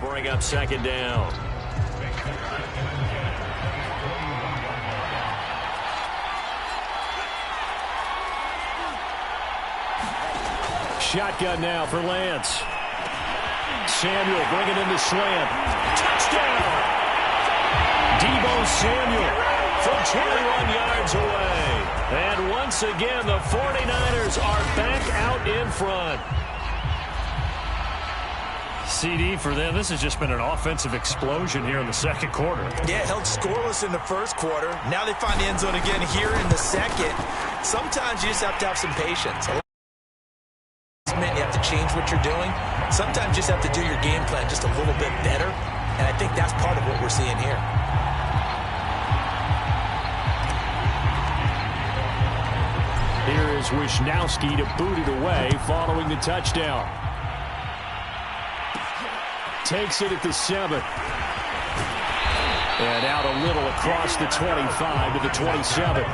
bring up second down. Shotgun now for Lance. Samuel bringing in the slant. Touchdown! Deebo Samuel from 21 yards away. And once again, the 49ers are back out in front. CD for them, this has just been an offensive explosion here in the second quarter. Yeah, held scoreless in the first quarter. Now they find the end zone again here in the second. Sometimes you just have to have some patience. You have to change what you're doing. Sometimes you just have to do your game plan just a little bit better. And I think that's part of what we're seeing here. Here is Wisnowski to boot it away following the touchdown. Takes it at the 7. And out a little across the 25 to the 27.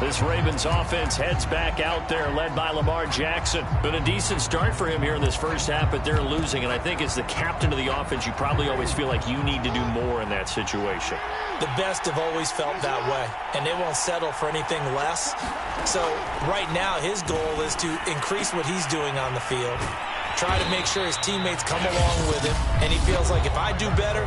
This Ravens offense heads back out there, led by Lamar Jackson. Been a decent start for him here in this first half, but they're losing. And I think as the captain of the offense, you probably always feel like you need to do more in that situation. The best have always felt that way, and they won't settle for anything less. So right now, his goal is to increase what he's doing on the field, try to make sure his teammates come along with him, and he feels like if I do better,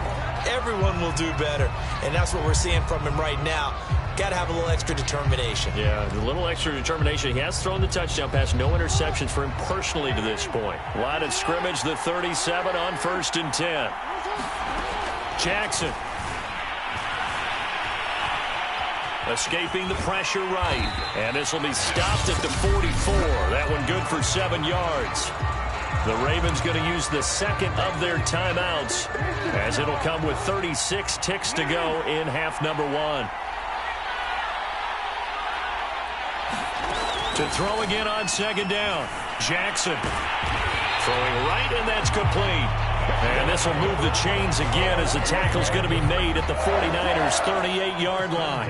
everyone will do better. And that's what we're seeing from him right now. Got to have a little extra determination. Yeah, a little extra determination. He has thrown the touchdown pass. No interceptions for him personally to this point. Line of scrimmage, the 37 on 1st and 10. Jackson. Escaping the pressure right. And this will be stopped at the 44. That one good for 7 yards. The Ravens going to use the second of their timeouts, as it'll come with 36 ticks to go in half number 1. To throw again on second down. Jackson throwing right, and that's complete. And this will move the chains again as the tackle's going to be made at the 49ers' 38-yard line.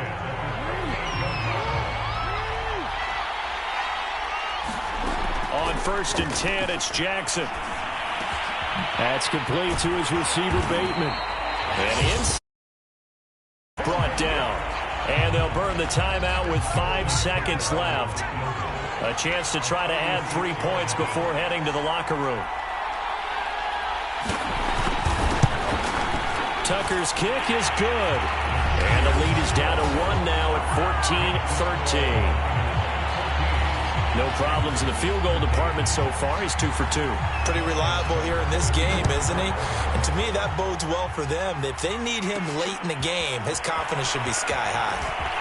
On 1st and 10, it's Jackson. That's complete to his receiver, Bateman. And inside, brought down. And they'll burn the timeout with 5 seconds left. A chance to try to add 3 points before heading to the locker room. Tucker's kick is good. And the lead is down to 1 now at 14-13. No problems in the field goal department so far. He's 2 for 2. Pretty reliable here in this game, isn't he? And to me, that bodes well for them. If they need him late in the game, his confidence should be sky high.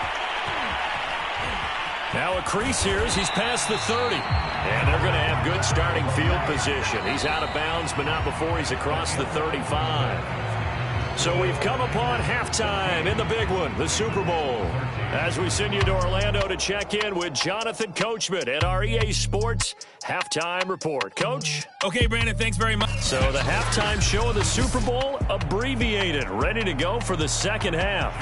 Now a crease here as he's past the 30. And they're going to have good starting field position. He's out of bounds, but not before he's across the 35. So we've come upon halftime in the big one, the Super Bowl. As we send you to Orlando to check in with Jonathan Coachman at our EA Sports Halftime Report. Coach? Okay, Brandon, thanks very much. So the halftime show of the Super Bowl, abbreviated, ready to go for the second half.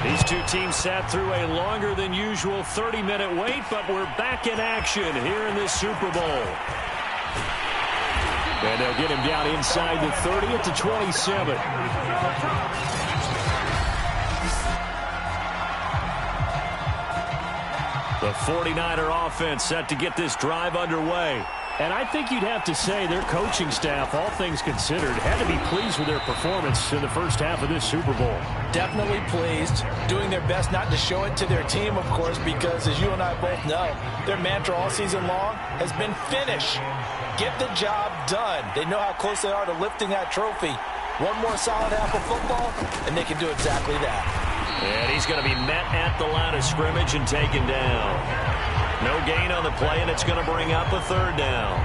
These two teams sat through a longer than usual 30-minute wait, but we're back in action here in this Super Bowl. And they'll get him down inside the 30 at the 27. The 49er offense set to get this drive underway. And I think you'd have to say their coaching staff, all things considered, had to be pleased with their performance in the first half of this Super Bowl. Definitely pleased, doing their best not to show it to their team, of course, because as you and I both know, their mantra all season long has been finish. Get the job done. They know how close they are to lifting that trophy. One more solid half of football, and they can do exactly that. And he's going to be met at the line of scrimmage and taken down. No gain on the play, and it's going to bring up a 3rd down.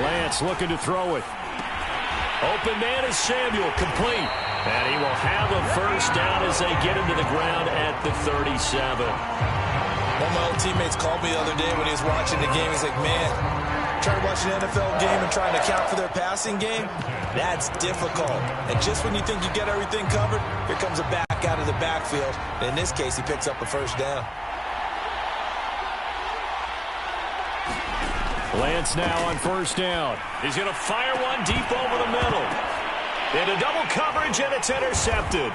Lance looking to throw it. Open man is Samuel, complete. And he will have a 1st down as they get him to the ground at the 37. One of my old teammates called me the other day when he was watching the game. He's like, man, trying to watch an NFL game and trying to account for their passing game, that's difficult. And just when you think you get everything covered, here comes a back back out of the backfield. In this case, he picks up a first down. Lance now on first down. He's going to fire one deep over the middle. Into double coverage, and it's intercepted.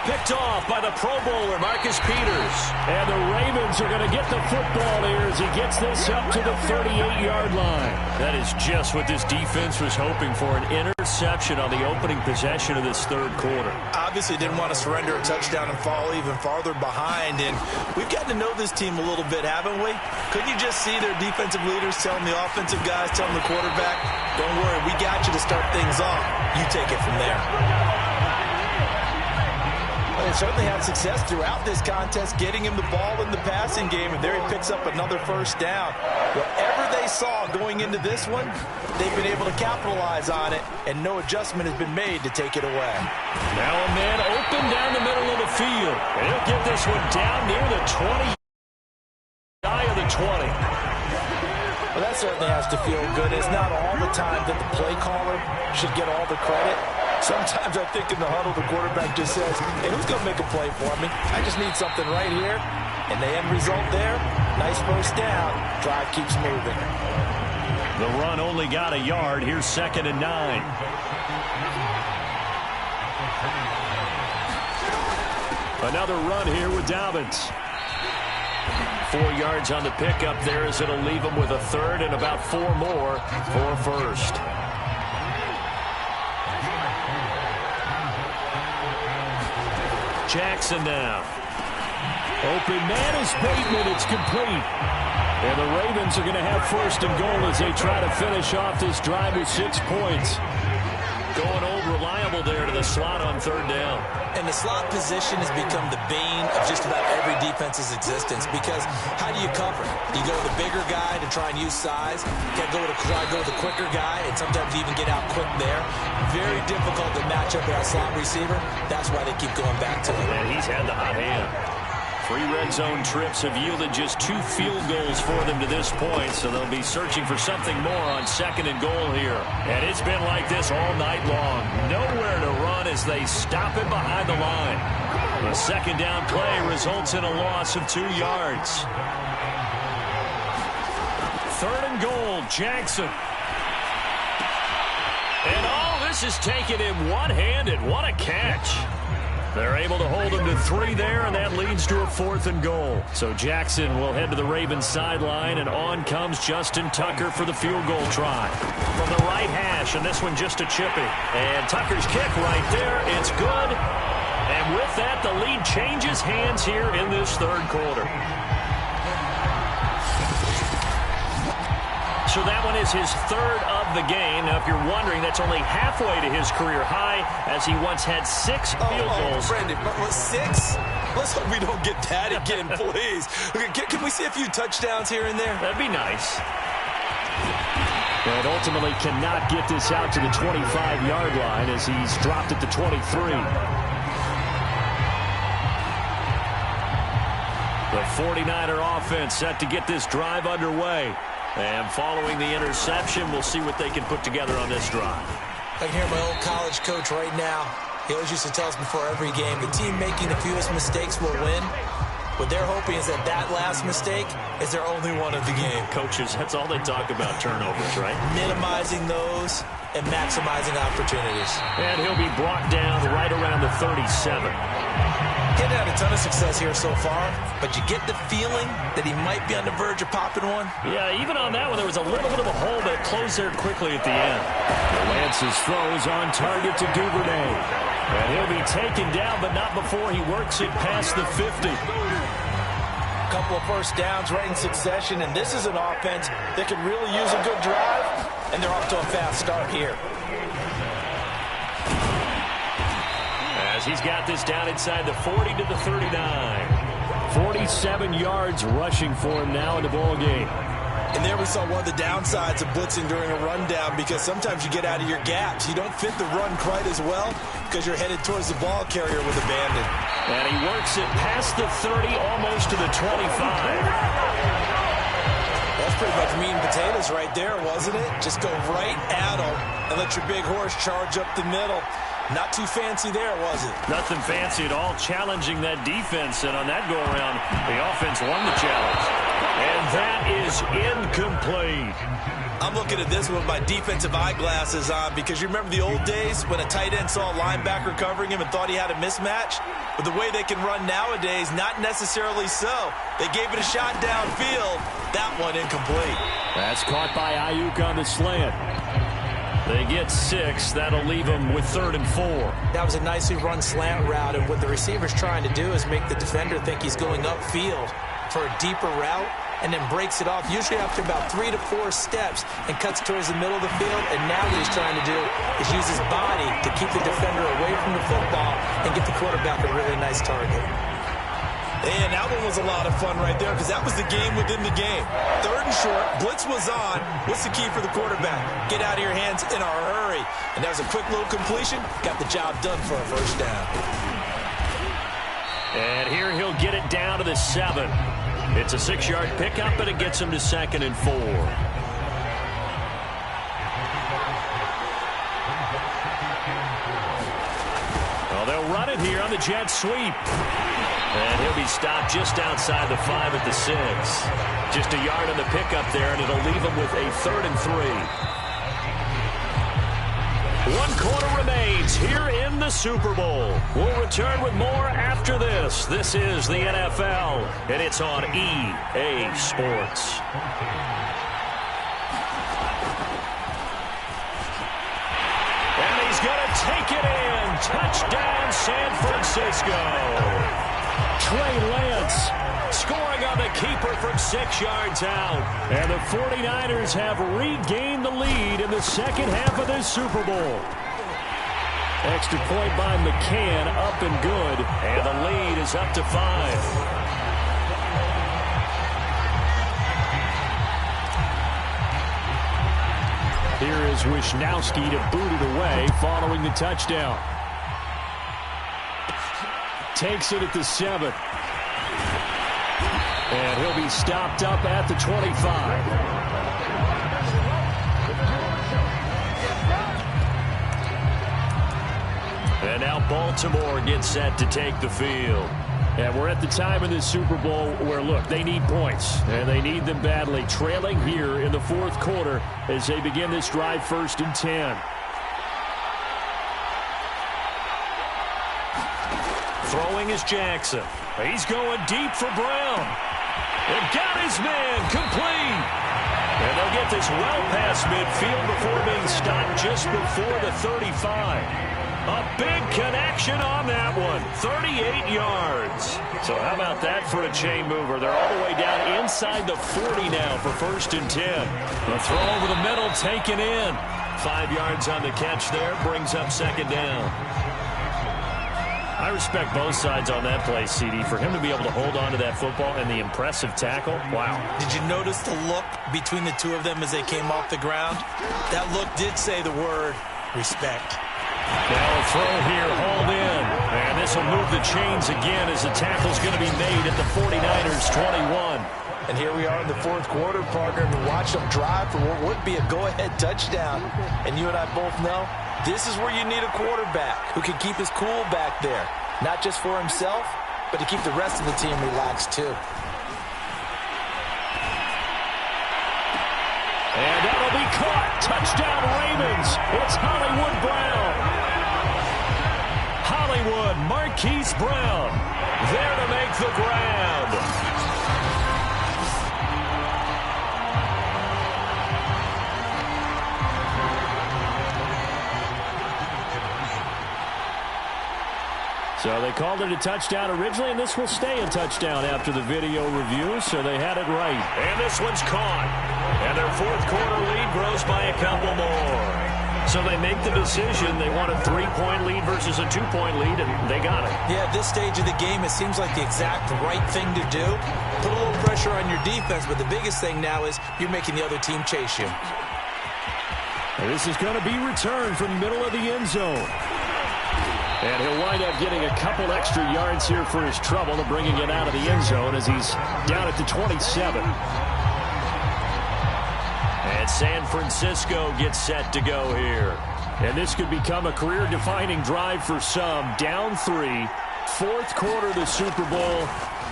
Picked off by the Pro Bowler, Marcus Peters. And the Ravens are going to get the football here as he gets this up to the 38-yard line. That is just what this defense was hoping for, an interception on the opening possession of this third quarter. Obviously didn't want to surrender a touchdown and fall even farther behind. And we've gotten to know this team a little bit, haven't we? Couldn't you just see their defensive leaders telling the offensive guys, telling the quarterback, don't worry, we got you to start things off. You take it from there. Well, they certainly had success throughout this contest, getting him the ball in the passing game, and there he picks up another first down. Whatever they saw going into this one, they've been able to capitalize on it, and no adjustment has been made to take it away. Now a man open down the middle of the field, and he'll get this one down near the 20. Shy of the 20. Well, that certainly has to feel good. It's not all the time that the play caller should get all the credit. Sometimes I think in the huddle, the quarterback just says, hey, who's going to make a play for me? I just need something right here. And the end result there, nice first down. Drive keeps moving. The run only got a yard. Here's 2nd and 9. Another run here with Dobbins. 4 yards on the pickup there as it'll leave him with a third and about 4 more for a first. Jackson now. Open man is Bateman. It's complete. And the Ravens are going to have first and goal as they try to finish off this drive with 6 points. Going old reliable there to the slot on third down. And the slot position has become the bane of just about every defense's existence, because how do you cover? You go with the bigger guy to try and use size. You go with the quicker guy, and sometimes you even get out quick there. Very difficult to match up with that slot receiver. That's why they keep going back to him. And he's had the hot hand. 3 red zone trips have yielded just 2 field goals for them to this point, so they'll be searching for something more on 2nd and goal here. And it's been like this all night long. Nowhere to run as they stop him behind the line. The 2nd down play results in a loss of 2 yards. 3rd and goal, Jackson. And all this is taken in one-handed. What a catch. They're able to hold him to 3 there, and that leads to a 4th and goal. So Jackson will head to the Ravens sideline, and on comes Justin Tucker for the field goal try. From the right hash, and this one just a chippy. And Tucker's kick right there. It's good. And with that, the lead changes hands here in this third quarter. So that one is his 3rd of the game. Now, if you're wondering, that's only halfway to his career high, as he once had 6 field goals. Brendan, what, 6? Let's hope we don't get that again, please. Can we see a few touchdowns here and there? That'd be nice. And ultimately cannot get this out to the 25-yard line as he's dropped at the 23. The 49er offense set to get this drive underway. And following the interception, we'll see what they can put together on this drive. I can hear my old college coach right now. He always used to tell us before every game, the team making the fewest mistakes will win. What they're hoping is that last mistake is their only one of the game. Coaches, that's all they talk about, turnovers, right? Minimizing those and maximizing opportunities. And he'll be brought down right around the 37. Getting had a ton of success here so far, but you get the feeling that he might be on the verge of popping one. Yeah, even on that one, there was a little bit of a hole, but it closed there quickly at the end. Lance's throws on target to Duvernay. And he'll be taken down, but not before he works it past the 50. Couple of first downs right in succession, and this is an offense that can really use a good drive, and they're off to a fast start here. As he's got this down inside the 40 to the 39. 47 yards rushing for him now in the ball game. And there we saw one of the downsides of blitzing during a rundown, because sometimes you get out of your gaps. You don't fit the run quite as well because you're headed towards the ball carrier with abandon. And he works it past the 30, almost to the 25. That's pretty much meat and potatoes right there, wasn't it? Just go right at him and let your big horse charge up the middle. Not too fancy there, was it? Nothing fancy at all, challenging that defense, and on that go-around, the offense won the challenge. And that is incomplete. I'm looking at this with my defensive eyeglasses on because you remember the old days when a tight end saw a linebacker covering him and thought he had a mismatch? But the way they can run nowadays, not necessarily so. They gave it a shot downfield. That one incomplete. That's caught by Ayuk on the slant. They get 6. That'll leave them with 3rd and 4. That was a nicely run slant route, and what the receiver's trying to do is make the defender think he's going upfield for a deeper route, and then breaks it off, usually after about 3 to 4 steps, and cuts towards the middle of the field. And now what he's trying to do is use his body to keep the defender away from the football and get the quarterback a really nice target. And that one was a lot of fun right there because that was the game within the game. 3rd and short, blitz was on. What's the key for the quarterback? Get out of your hands in a hurry. And that was a quick little completion. Got the job done for a first down. And here he'll get it down to the 7. It's a 6-yard pickup, and it gets him to 2nd and 4. Well, they'll run it here on the jet sweep. And he'll be stopped just outside the 5 at the 6. Just a yard on the pickup there, and it'll leave him with a 3rd and 3. 1 quarter remains here in the Super Bowl. We'll return with more after this. This is the NFL, and it's on EA Sports. And he's going to take it in. Touchdown, San Francisco. Trey Lance scoring on the keeper from 6 yards out. And the 49ers have regained the lead in the second half of this Super Bowl. Extra point by McCann, up and good. And the lead is up to 5. Here is Wisnowski to boot it away following the touchdown. Takes it at the 7. And he'll be stopped up at the 25. And now Baltimore gets set to take the field. And we're at the time in the Super Bowl where, look, they need points. And they need them badly. Trailing here in the 4th quarter as they begin this drive, 1st and 10. Throwing is Jackson. He's going deep for Brown. And got his man complete. And they'll get this well past midfield before being stopped just before the 35. A big connection on that one. 38 yards. So how about that for a chain mover? They're all the way down inside the 40 now for 1st and 10. The throw over the middle taken in. 5 yards on the catch there. Brings up 2nd down. I respect both sides on that play, CD. For him to be able to hold on to that football and the impressive tackle, wow. Did you notice the look between the two of them as they came off the ground? That look did say the word respect. Now a throw here, hauled in. And this will move the chains again as the tackle's going to be made at the 49ers 21. And here we are in the 4th quarter, partner, and watch them drive for what would be a go-ahead touchdown. And you and I both know this is where you need a quarterback who can keep his cool back there. Not just for himself, but to keep the rest of the team relaxed too. And that'll be caught. Touchdown Ravens. It's Hollywood Brown. Hollywood, Marquise Brown, there to make the grab. So they called it a touchdown originally, and this will stay a touchdown after the video review, so they had it right. And this one's caught. And their 4th quarter lead grows by a couple more. So they make the decision. They want a 3-point lead versus a 2-point lead, and they got it. Yeah, at this stage of the game, it seems like the exact right thing to do. Put a little pressure on your defense, but the biggest thing now is you're making the other team chase you. And this is going to be returned from the middle of the end zone. And he'll wind up getting a couple extra yards here for his trouble to bringing it out of the end zone as he's down at the 27. And San Francisco gets set to go here. And this could become a career-defining drive for some. Down 3, fourth quarter of the Super Bowl.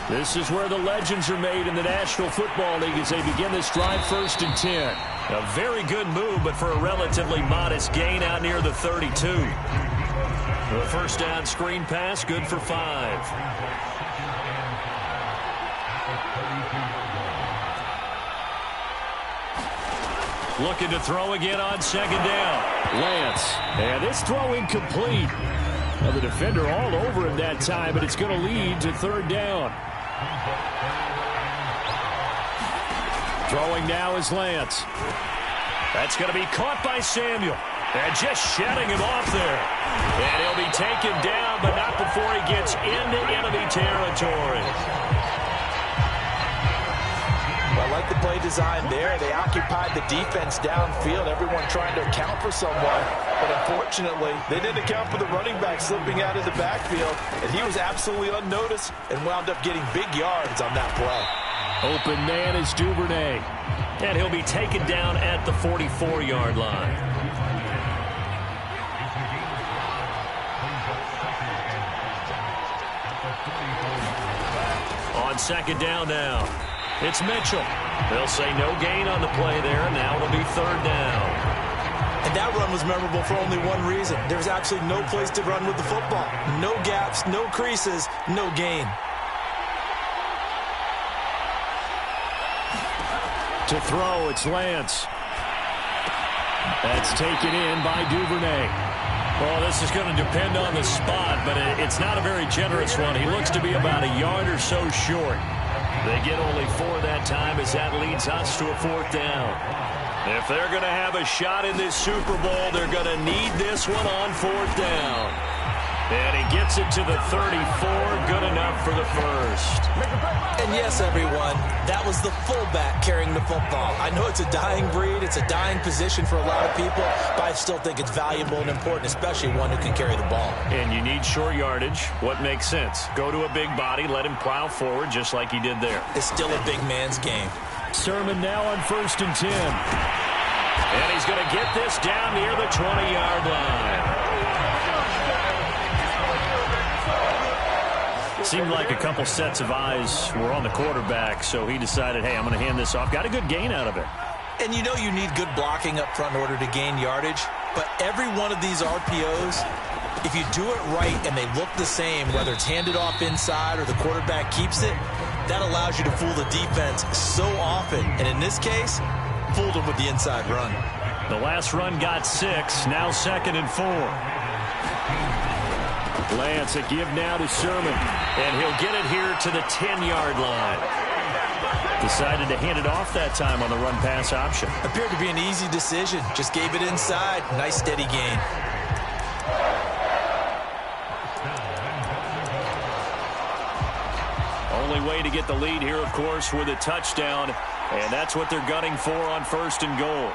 This is where the legends are made in the National Football League as they begin this drive 1st and 10. A very good move, but for a relatively modest gain out near the 32. The first down screen pass, good for 5. Looking to throw again on 2nd down. Lance, and this throw incomplete. Well, the defender all over him that time, but it's going to lead to 3rd down. Throwing now is Lance. That's going to be caught by Samuel. And just shedding him off there. And he'll be taken down, but not before he gets into enemy territory. I like the play design there. They occupied the defense downfield, everyone trying to account for someone. But unfortunately, they didn't account for the running back slipping out of the backfield. And he was absolutely unnoticed and wound up getting big yards on that play. Open man is Duvernay. And he'll be taken down at the 44-yard line. On 2nd down now. It's Mitchell. They'll say no gain on the play there. Now it'll be 3rd down. And that run was memorable for only one reason. There was absolutely no place to run with the football. No gaps, no creases, no gain. To throw, it's Lance. That's taken in by Duvernay. Well, this is going to depend on the spot, but it's not a very generous one. He looks to be about a yard or so short. They get only 4 that time as that leads us to a 4th down. If they're going to have a shot in this Super Bowl, they're going to need this one on 4th down. And he gets it to the 34, good enough for the first. And yes, everyone, that was the fullback carrying the football. I know it's a dying breed, it's a dying position for a lot of people, but I still think it's valuable and important, especially one who can carry the ball. And you need short yardage. What makes sense? Go to a big body, let him plow forward just like he did there. It's still a big man's game. Sermon now on 1st and 10. And he's going to get this down near the 20-yard line. Seemed like a couple sets of eyes were on the quarterback, so he decided, hey, I'm going to hand this off. Got a good gain out of it. And you know you need good blocking up front in order to gain yardage, but every one of these RPOs, if you do it right and they look the same, whether it's handed off inside or the quarterback keeps it, that allows you to fool the defense so often. And in this case, fooled them with the inside run. The last run got 6, now 2nd and 4. Lance, a give now to Sermon. And he'll get it here to the 10-yard line. Decided to hand it off that time on the run-pass option. Appeared to be an easy decision. Just gave it inside. Nice, steady gain. Only way to get the lead here, of course, with a touchdown. And that's what they're gunning for on 1st and goal.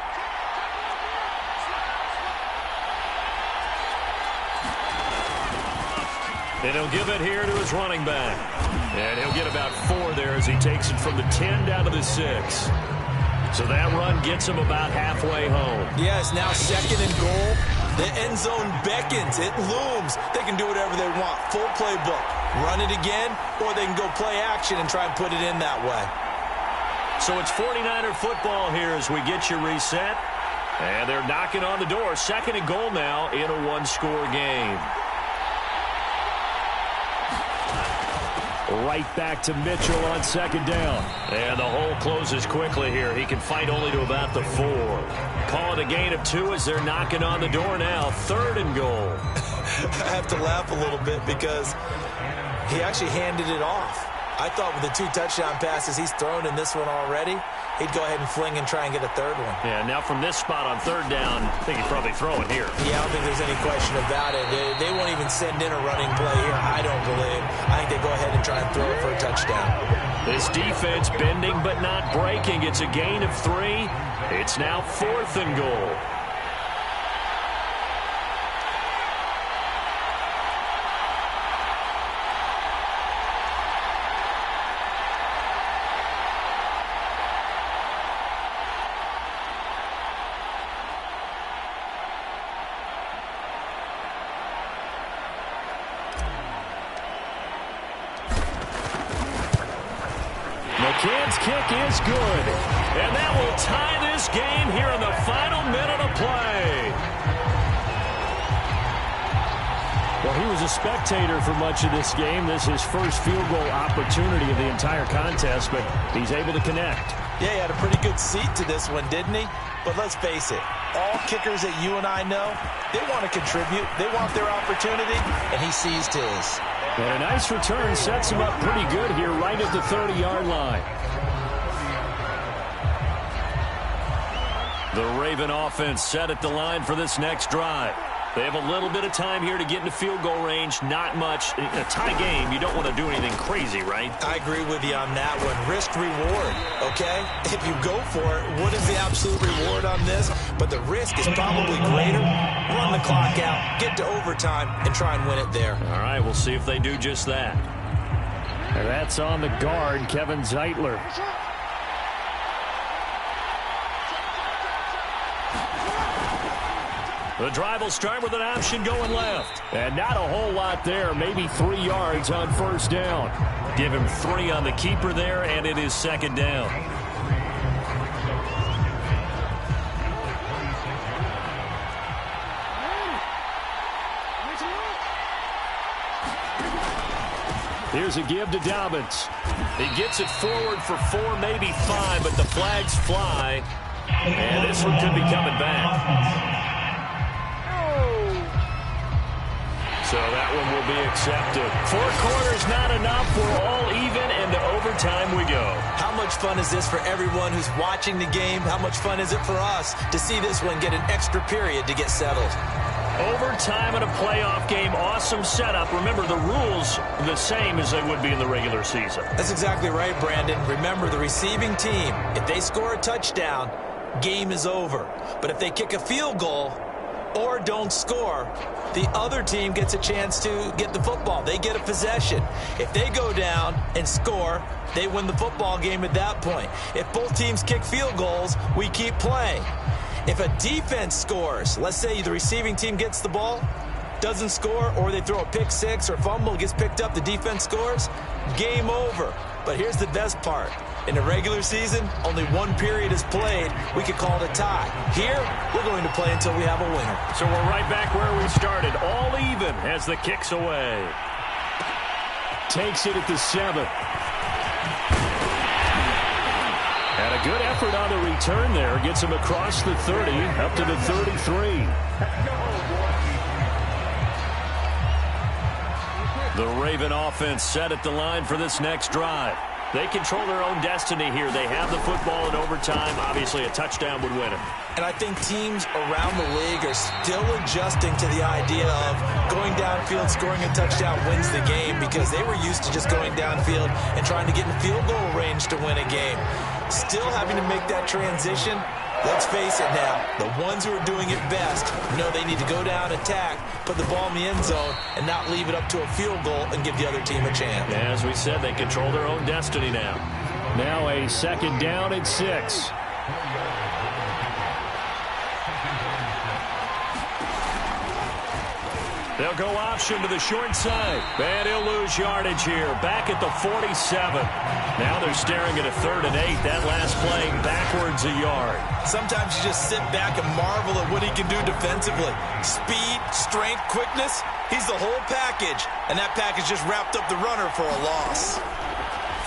And he'll give it here to his running back. And he'll get about 4 there as he takes it from the 10 down to the 6. So that run gets him about halfway home. Yes, now 2nd and goal. The end zone beckons. It looms. They can do whatever they want. Full playbook. Run it again, or they can go play action and try and put it in that way. So it's 49er football here as we get you reset. And they're knocking on the door. 2nd and goal now in a one-score game. Right back to Mitchell on 2nd down. And the hole closes quickly here. He can fight only to about the 4. Call it a gain of 2 as they're knocking on the door now. 3rd and goal. I have to laugh a little bit because he actually handed it off. I thought with the 2 touchdown passes he's thrown in this one already, he'd go ahead and fling and try and get a 3rd one. Yeah, now from this spot on 3rd down, I think he'd probably throw it here. Yeah, I don't think there's any question about it. They won't even send in a running play here, I don't believe. I think they go ahead and try and throw it for a touchdown. This defense bending but not breaking. It's a gain of 3. It's now 4th and goal. McCann's kick is good. And that will tie this game here in the final minute of play. Well, he was a spectator for much of this game. This is his first field goal opportunity of the entire contest, but he's able to connect. Yeah, he had a pretty good seat to this one, didn't he? But let's face it, all kickers that you and I know, they want to contribute. They want their opportunity, and he seized his. And a nice return sets him up pretty good here right at the 30-yard line. The Raven offense set at the line for this next drive. They have a little bit of time here to get into field goal range. Not much. In a tie game, you don't want to do anything crazy, right? I agree with you on that one. Risk-reward, okay? If you go for it, what is the absolute reward on this? But the risk is probably greater. Run the clock out, get to overtime, and try and win it there. All right, we'll see if they do just that. And that's on the guard, Kevin Zeitler. The drive will start with an option going left. And not a whole lot there, maybe 3 yards on first down. Give him 3 on the keeper there, and it is second down. Here's a give to Dobbins. He gets it forward for 4, maybe 5, but the flags fly. And this one could be coming back. So that one will be accepted. 4 quarters not enough. We're all even, and to overtime we go. How much fun is this for everyone who's watching the game? How much fun is it for us to see this one get an extra period to get settled? Overtime in a playoff game, awesome setup. Remember, the rules the same as they would be in the regular season. That's exactly right, Brandon. Remember, the receiving team, if they score a touchdown, game is over. But if they kick a field goal or don't score, the other team gets a chance to get the football. They get a possession. If they go down and score, they win the football game at that point. If both teams kick field goals, we keep playing. If a defense scores, let's say the receiving team gets the ball, doesn't score, or they throw a pick six or fumble, gets picked up, the defense scores, game over. But here's the best part. In the regular season, only 1 period is played. We could call it a tie. Here, we're going to play until we have a winner. So we're right back where we started, all even as the kick's away. Takes it at the 7. And a good effort on the return there. Gets him across the 30, up to the 33. The Raven offense set at the line for this next drive. They control their own destiny here. They have the football in overtime. Obviously, a touchdown would win it. And I think teams around the league are still adjusting to the idea of going downfield, scoring a touchdown wins the game, because they were used to just going downfield and trying to get in field goal range to win a game. Still having to make that transition. Let's face it now, the ones who are doing it best know they need to go down, attack, put the ball in the end zone, and not leave it up to a field goal and give the other team a chance. As we said, they control their own destiny now. Now a second down and 6. They'll go option to the short side. And he'll lose yardage here. Back at the 47. Now they're staring at a 3rd and 8. That last play backwards a yard. Sometimes you just sit back and marvel at what he can do defensively. Speed, strength, quickness. He's the whole package. And that package just wrapped up the runner for a loss.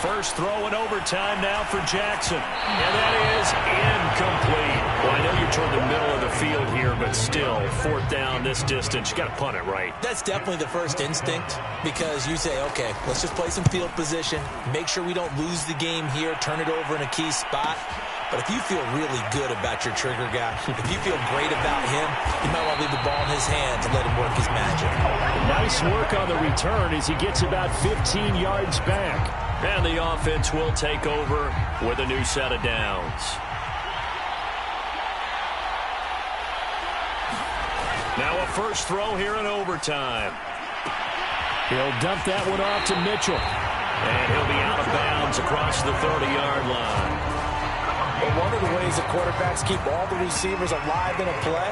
First throw in overtime now for Jackson. And that is incomplete. Well, I know you're toward the middle of the field here, but still, 4th down this distance. You got to punt it right. That's definitely the first instinct, because you say, okay, let's just play some field position, make sure we don't lose the game here, turn it over in a key spot. But if you feel really good about your trigger guy, if you feel great about him, you might want to leave the ball in his hand to let him work his magic. Nice work on the return as he gets about 15 yards back. And the offense will take over with a new set of downs. Now a first throw here in overtime. He'll dump that one off to Mitchell. And he'll be out of bounds across the 30-yard line. But one of the ways that quarterbacks keep all the receivers alive in a play,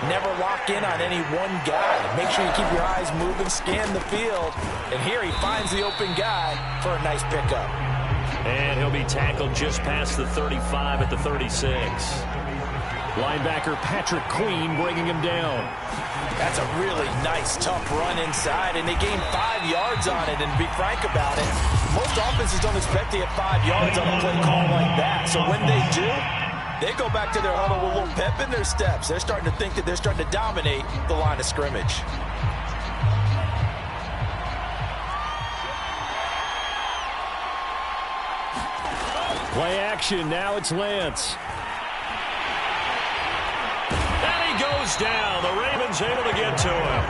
never lock in on any one guy. Make sure you keep your eyes moving, scan the field. And here he finds the open guy for a nice pickup. And he'll be tackled just past the 35 at the 36. Linebacker Patrick Queen bringing him down. That's a really nice, tough run inside, and they gained 5 yards on it. And to be frank about it, most offenses don't expect to get 5 yards on a play call like that. So when they do, they go back to their huddle with a little pep in their steps. They're starting to think that they're starting to dominate the line of scrimmage. Play action. Now it's Lance. Goes down. The Ravens able to get to him.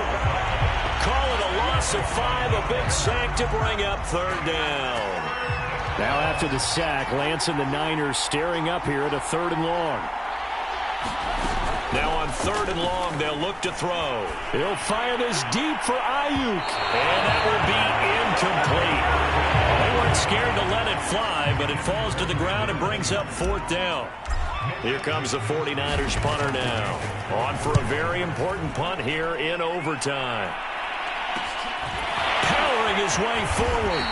Call it a loss of 5. A big sack to bring up 3rd down. Now after the sack, Lance and the Niners staring up here at a 3rd and long. Now on 3rd and long, they'll look to throw. He'll fire this deep for Ayuk. And that will be incomplete. They weren't scared to let it fly, but it falls to the ground and brings up 4th down. Here comes the 49ers punter now. On for a very important punt here in overtime. Powering his way forward.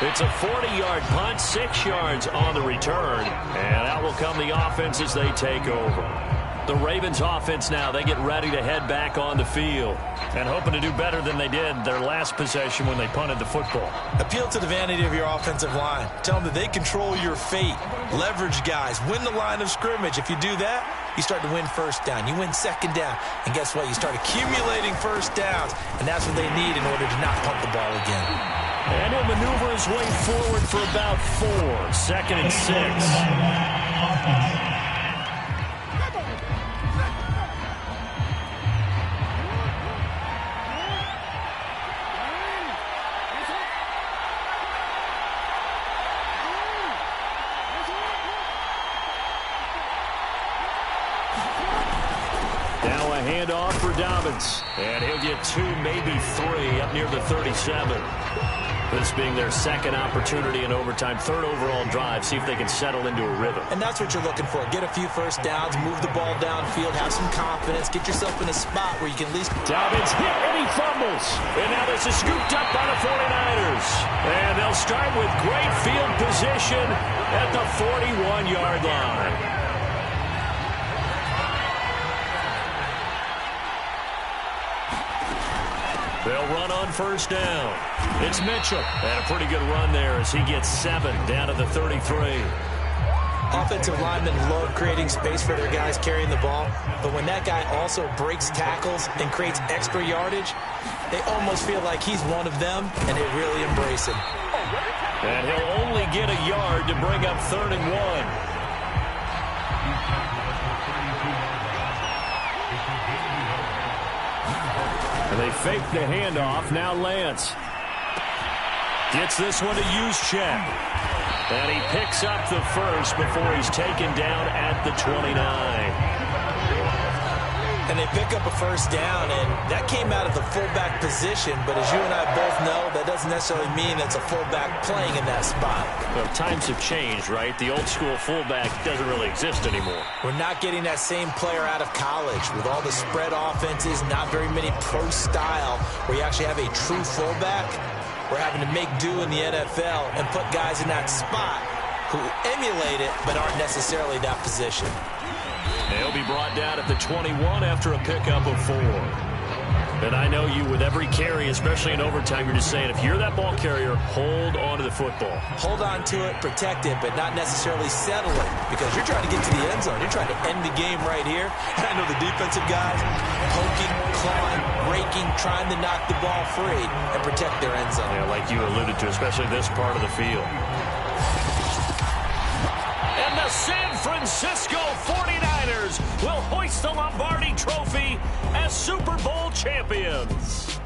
It's a 40-yard punt, 6 yards on the return. And out will come the offense as they take over. The Ravens offense now, they get ready to head back on the field. And hoping to do better than they did their last possession when they punted the football. Appeal to the vanity of your offensive line. Tell them that they control your fate. Leverage guys. Win the line of scrimmage. If you do that, you start to win 1st down. You win 2nd down. And guess what? You start accumulating 1st downs. And that's what they need in order to not punt the ball again. And he'll maneuver his way forward for about 4. 2nd and 6. Handoff for Dobbins. And he'll get 2, maybe 3 up near the 37. This being their 2nd opportunity in overtime, 3rd overall drive. See if they can settle into a rhythm. And that's what you're looking for. Get a few 1st downs, move the ball downfield, have some confidence, get yourself in a spot where you can at least... Dobbins hit and he fumbles. And now this is scooped up by the 49ers. And they'll start with great field position at the 41-yard line. They'll run on 1st down. It's Mitchell. And a pretty good run there as he gets 7 down to the 33. Offensive linemen love creating space for their guys carrying the ball. But when that guy also breaks tackles and creates extra yardage, they almost feel like he's one of them, and they really embrace him. And he'll only get a yard to bring up 3rd and 1. And they fake the handoff. Now Lance gets this one to Juszczyk. And he picks up the 1st before he's taken down at the 29. And they pick up a 1st down, and that came out of the fullback position. But as you and I both know, that doesn't necessarily mean that's a fullback playing in that spot. Well, times have changed, right? The old school fullback doesn't really exist anymore. We're not getting that same player out of college with all the spread offenses, not very many pro style where you actually have a true fullback. We're having to make do in the NFL and put guys in that spot who emulate it but aren't necessarily that position. He'll be brought down at the 21 after a pickup of 4. And I know you, with every carry, especially in overtime, you're just saying, if you're that ball carrier, hold on to the football. Hold on to it, protect it, but not necessarily settle it, because you're trying to get to the end zone. You're trying to end the game right here. And I know the defensive guys poking, clawing, raking, trying to knock the ball free and protect their end zone. Yeah, like you alluded to, especially this part of the field. And the San Francisco 49ers will hoist the Lombardi Trophy as Super Bowl champions.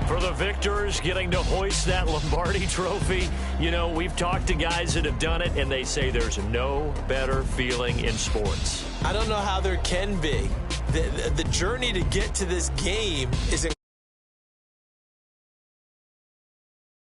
For the victors getting to hoist that Lombardi Trophy, you know, we've talked to guys that have done it, and they say there's no better feeling in sports. I don't know how there can be. The journey to get to this game is